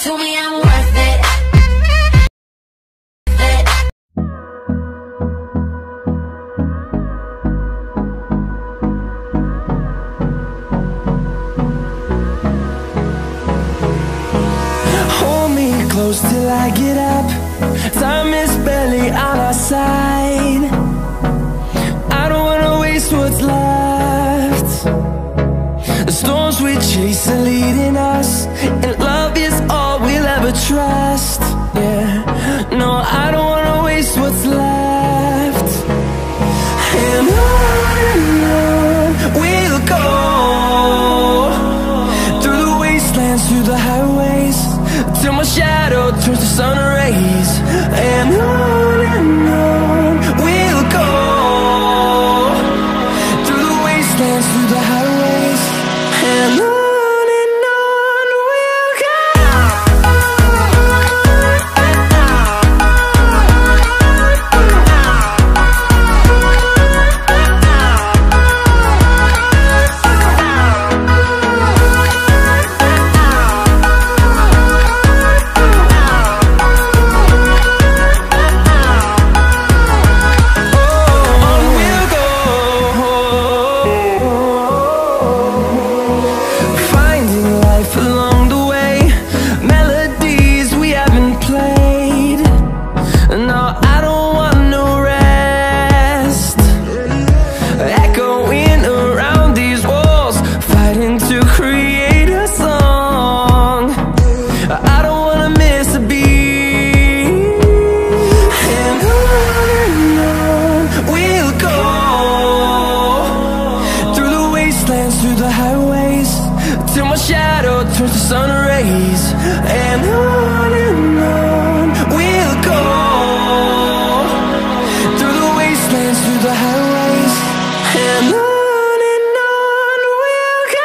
to me I'm worth it. Hold me close till I get up. Time is barely on our side. I don't wanna waste what's left. The storms we chase are leading us, and love is all we'll ever trust. Yeah, no, I don't wanna waste what's left. And on we'll go, through the wastelands, through the highways, till my shadow turns to sun rays. And on we'll go, through the wastelands, through the highways, and on we'll go. Through the highways, till my shadow turns to sun rays. And on we'll go, through the wastelands, through the highways, and on we'll go.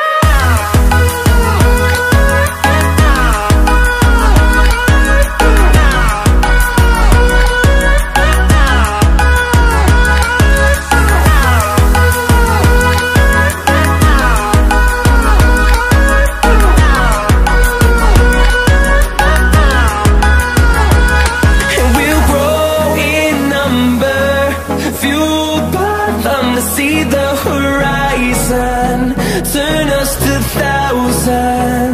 See the horizon, turn us to thousands.